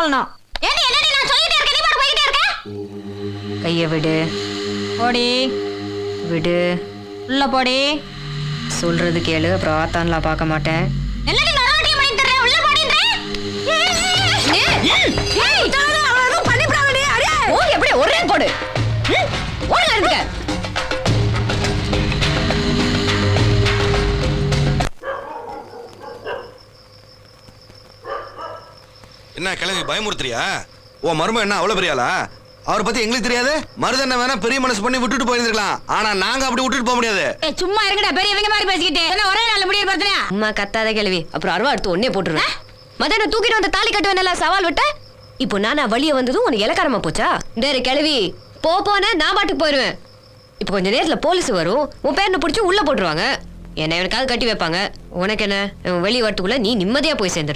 சொல்லணும். கைய விடு. போடி. விடு. உள்ள போடி. சொல்றது கேளு, அப்புறம் ஆத்தான்லாம் பார்க்க மாட்டேன். ஒரே போடு. என்ன கிளம்பி பயமுறுத்துறியா? ஓ மரும என்ன அவ்வளவு பெரியாளா? அவரை பத்தி எங்களுக்கு தெரியாது. மருதண்ண வேணா பெரிய மனசு பண்ணி விட்டுட்டு போயிருக்கலாம். ஆனா நாங்க அப்படி விட்டுட்டு போக முடியாது. சும்மா இருங்கடா, பெரியவங்க மாதிரி பேசிக்கிட்டு. ஒரே நாள் முடிய பார்த்தா அம்மா கத்தாத கேள்வி. அப்புறம் அருவா எடுத்து ஒன்னே போட்டுருவேன். மதன தூக்கிட்டு வந்து தாலி கட்டுவேன் சவால் விட்ட. இப்போ நானா வழிய வந்ததும் உனக்கு இலக்காரமா போச்சா? டேரு கிளவி போன நான் பாட்டுக்கு போயிருவேன். இப்போ கொஞ்ச நேரத்துல போலீஸ் வரும், உன் பேரனை பிடிச்சி உள்ள போட்டுருவாங்க. என்ன எனக்காவது கட்டி வைப்பாங்க. உனக்கு என்ன, வெளியே வரத்துக்குள்ள நீ நிம்மதியா போய் சேர்ந்துரு.